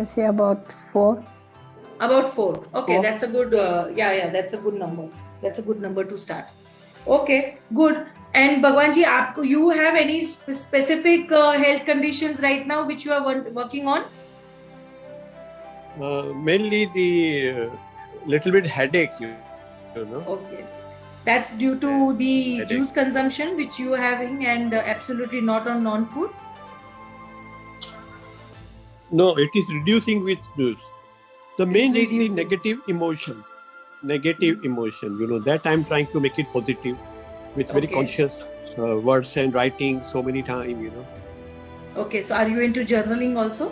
Say about 4. About 4. Okay, 4. that's a good. That's a good number. That's a good number to start. Okay, good. And Bhagwan ji, you have any specific health conditions right now which you are working on? Mainly the little bit headache, Okay, that's due to the juice consumption which you are having, and absolutely not on non-food. No, it is reducing with juice. The main is the negative emotion. That I'm trying to make it positive with very conscious words and writing so many times. Okay, so are you into journaling also?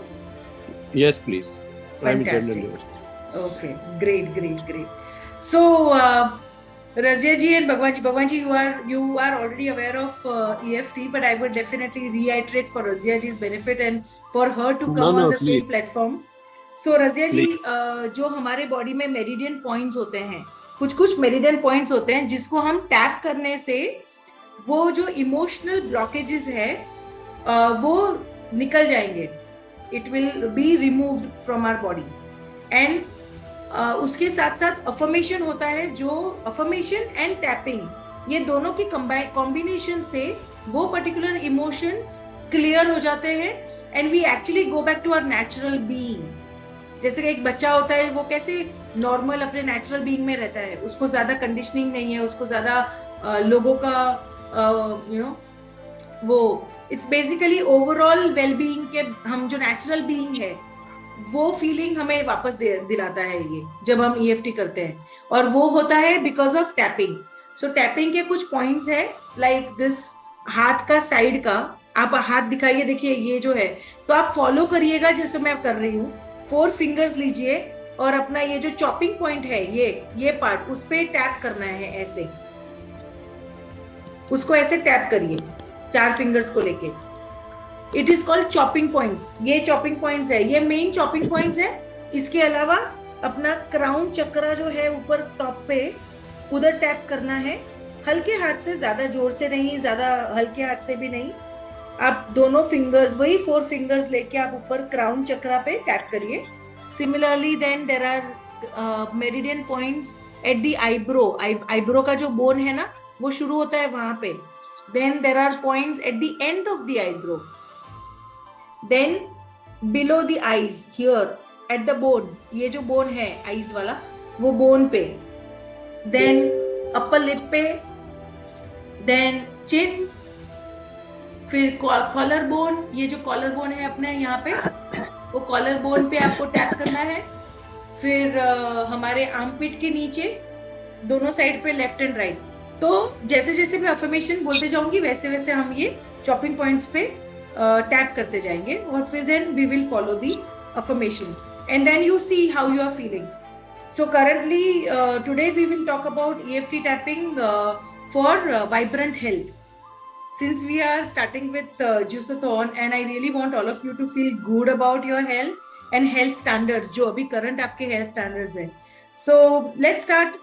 Yes, please. Fantastic. Okay, great. So, Razia ji and Bhagwan ji, you are already aware of EFT, but I would definitely reiterate for Razia ji's benefit and for her to come on the same platform. So, Razia ji, जो हमारे body में meridian points होते हैं, कुछ meridian points होते हैं जिसको हम टैप करने से वो जो इमोशनल ब्लॉकेजेस है वो निकल जाएंगे. It will be removed from our body. And उसके साथ साथ अफर्मेशन होता है, जो अफर्मेशन एंड टैपिंग ये दोनों की कॉम्बिनेशन से वो पर्टिकुलर इमोशंस क्लियर हो जाते हैं and we actually go back to our natural being. जैसे कि एक बच्चा होता है, वो कैसे नॉर्मल अपने नेचुरल बीइंग में रहता है, उसको ज्यादा कंडीशनिंग नहीं है, उसको ज्यादा लोगों का वो इट्स बेसिकली ओवरऑल वेलबीइंग के हम जो नेचुरल बीइंग है वो फीलिंग हमें वापस दिलाता है ये जब हम EFT करते हैं, और वो होता है because of tapping. So tapping के कुछ पॉइंट्स है लाइक दिस. हाथ का साइड का आप हाथ दिखाइए, देखिए ये जो है, तो आप फॉलो करिएगा जैसे मैं कर रही हूँ. 4 फिंगर्स लीजिए और अपना ये जो चॉपिंग पॉइंट है ये पार्ट उस पे टैप करना है, ऐसे उसको ऐसे टैप करिए 4 फिंगर्स को लेके. It is called chopping points. ये चॉपिंग पॉइंट्स है, ये मेन चॉपिंग पॉइंट्स है. इसके अलावा अपना क्राउन चक्रा जो है ऊपर टॉप पे, उधर टैप करना है हल्के हाथ से, ज्यादा जोर से नहीं, ज्यादा हल्के हाथ से भी नहीं. आप दोनों फिंगर्स, वही 4 फिंगर्स लेके आप ऊपर क्राउन चक्रा पे टैप करिए. Similarly then there are meridian points at the eyebrow. Eyebrow का जो बोन है ना, वो शुरू होता है वहां पे. Then there are points at the end of the eyebrow. Then below the eyes here at the bone, ये जो bone है eyes वाला, वो bone पे. Then upper lip पे, then chin, फिर collar bone, ये जो collar bone है अपने यहाँ पे, वो collar bone पे आपको टैप करना है. फिर हमारे आर्मपिट के नीचे दोनों साइड पे लेफ्ट एंड राइट. तो जैसे जैसे मैं अफर्मेशन बोलते जाऊंगी वैसे वैसे हम ये चॉपिंग पॉइंट्स पे टैप करते जाएंगे, और फिर then we will follow the affirmations and then you see how you are feeling. So currently today we will talk about EFT tapping for vibrant health. Since we are starting with JUICEATHON, and I really want all of you to feel good about your health and health standards, जो अभी current आपके health standards हैं. So let's start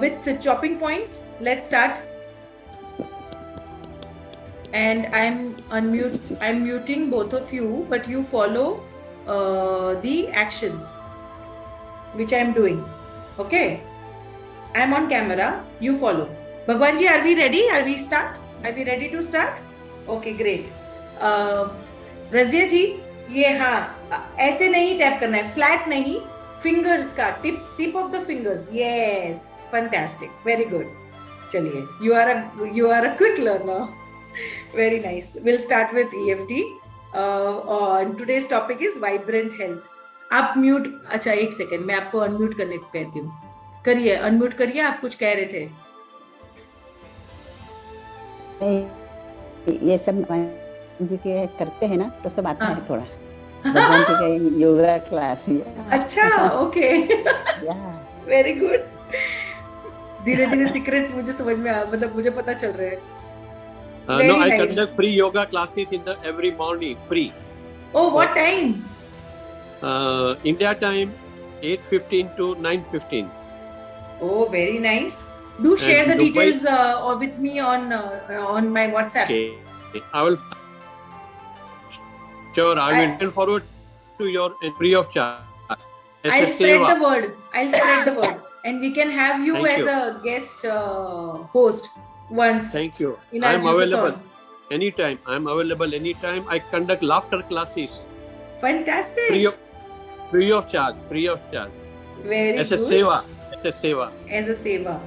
with the chopping points. Let's start. And I'm muting both of you, but you follow the actions which I'm doing. Okay, I'm on camera, you follow. Bhagwan ji, are we ready? Are we ready to start? Okay, great. Razia ji, ये हाँ ऐसे नहीं tap करना है, flat नहीं, fingers का tip of the fingers. Yes, fantastic, very good. चलिए, you are a quick learner. Very nice. We'll start with EFT. And today's topic is vibrant health. आप म्यूट, अच्छा एक सेकेंड, मैं आपको अनम्यूट करने को कहती हूँ. करिए, अनम्यूट करिए. आप कुछ कह रहे थे. ये सब भगवान जी के करते हैं ना, तो सब आता है थोड़ा. भगवान जी का योगा क्लास. अच्छा, ओके, वेरी गुड. धीरे धीरे सीक्रेट्स मुझे समझ में मतलब मुझे पता चल रहे हैं. No, I conduct free yoga classes in the every morning, free. Oh, what time? India time 8:15 to 9:15. Oh, very nice. Do share the details with me on my WhatsApp. Okay, I will. Sure, I will look forward to your free of charge. I'll spread the word. And we can have you Thank as you. a guest host once. Thank you. In our I'm available JUICEATHON. anytime. I'm available anytime. I conduct laughter classes. Fantastic. Free of charge. Very As good. a seva. As a seva.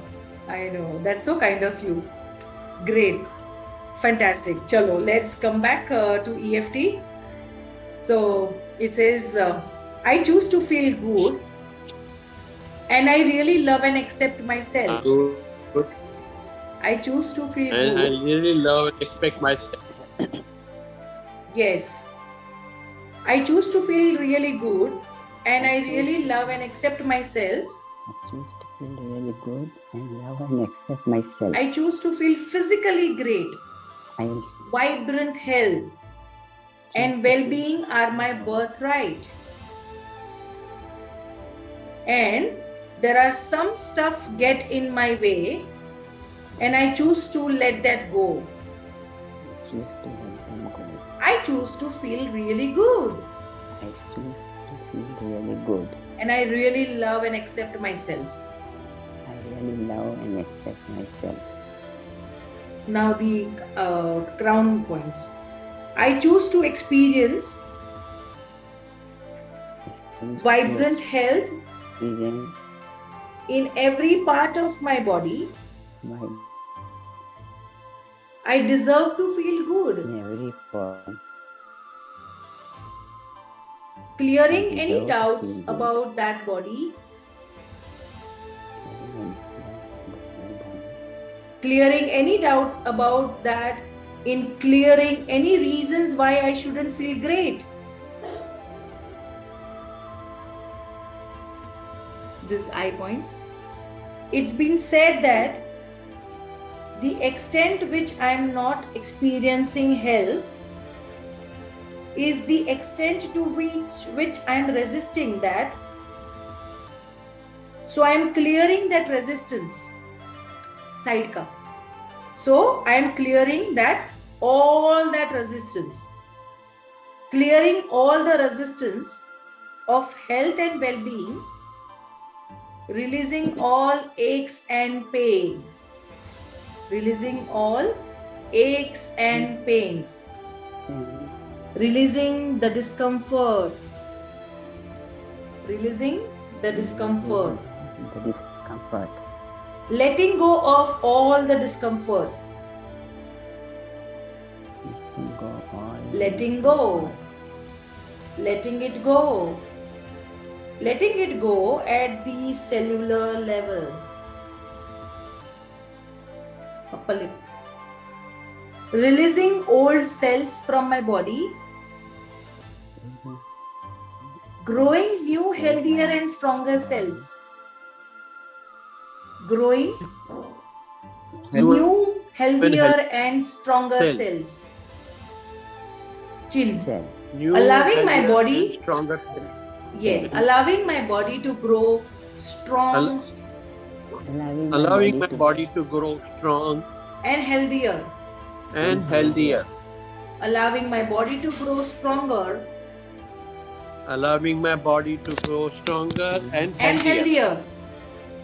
I know. That's so kind of you. Great. Fantastic. Chalo, let's come back to EFT. So it says, I choose to feel good and I really love and accept myself. Good. I choose to feel And good. I really love and respect myself. Yes. I choose to feel really good and I really love and accept myself. I choose to feel really good and love and accept myself. I choose to feel physically great. Vibrant health and well-being are my birthright. And there are some stuff get in my way and I choose to let that go. I choose to let them go. I choose to feel really good. I choose to feel really good. And I really love and accept myself. I really love and accept myself. Now the crown points. I choose to experience vibrant health in every part of my body. I deserve to feel good. In every part. Clearing any doubts about that body. Clearing any doubts about that in clearing any reasons why I shouldn't feel great. This I points. It's been said that the extent which I am not experiencing health is the extent to which I am resisting that. So I am clearing that resistance. Side ka. So I am clearing that all that resistance. Clearing all the resistance of health and well-being. Releasing all aches and pain. Releasing all aches and pains. Releasing the discomfort. Releasing the discomfort. Letting go of all the discomfort. Letting go. Letting it go. Letting it go at the cellular level. Upper lip. Releasing old cells from my body. Growing new, healthier and stronger cells. Growing new, healthier and stronger cells. Chin. Allowing my body, stronger. Yes, allowing my body to grow strong. Allowing my body to grow strong and healthier. Allowing my body to grow stronger. Allowing my body to grow stronger and healthier.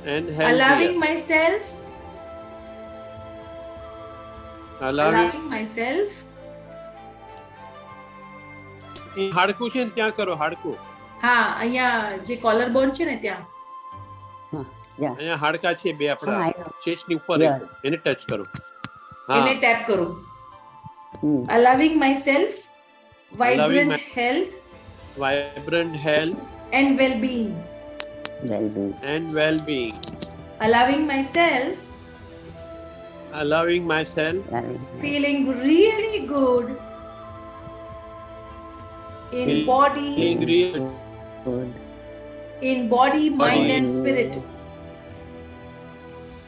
Allowing myself. Allowing myself. હાડકું છે ને ત્યાં કરો હાડકું. હા, અહીંયા જે caller બોન છે ને ત્યાં. અહીંયા હાડકા છે બે આપણા ચેસ્ટની ઉપર એને ટચ કરો. એને ટેપ કરો. Allowing myself vibrant health and well-being. Allowing myself feeling really good in body, mind and spirit.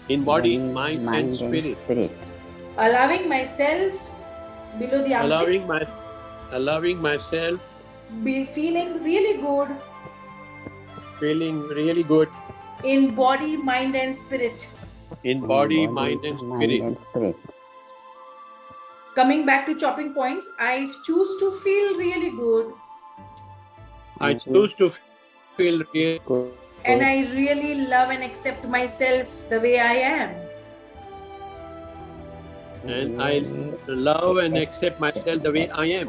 In body, mind and spirit. Allowing myself below the armpit. Allowing myself be feeling really good in body, mind and spirit. In body, mind and spirit. Coming back to chopping points, I choose to feel really good. I choose to feel really good. And I really love and accept myself the way I am. And I love and accept myself the way I am.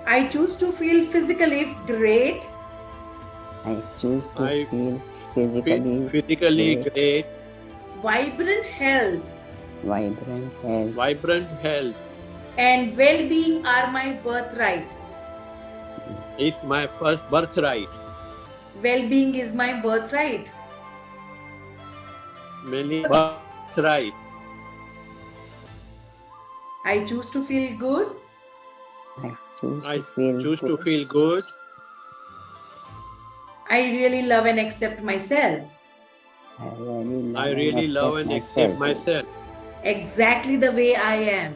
I choose to feel physically great. I choose to feel physically great. Vibrant health. Vibrant health. And well-being are my birthright. Is my first birthright. Well-being is my birthright. Birthright. I choose to feel good. I choose to feel good. I really love and accept myself. I really love and accept myself. Exactly the way I am.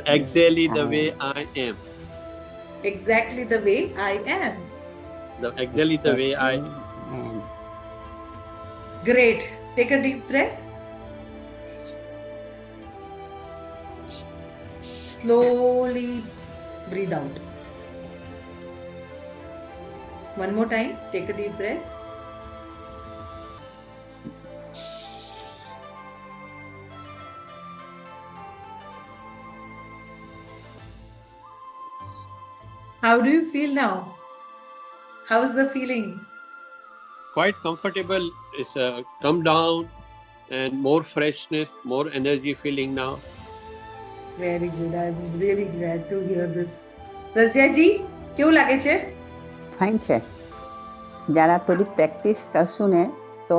Exactly the way I am. Exactly the way I am. Exactly the way I am. Great. Take a deep breath. Slowly breathe out. One more time. Take a deep breath. How do you feel now? How's the feeling? Quite comfortable. It's come down and more freshness, more energy feeling now. Very good. I'm really glad to hear this. Razia ji, કેવું લાગે છે? Fine છે. જરા થોડી practice કરશું ને તો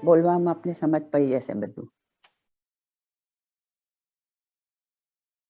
બોલવામાં આપણે સમજ પડી જશે બધું.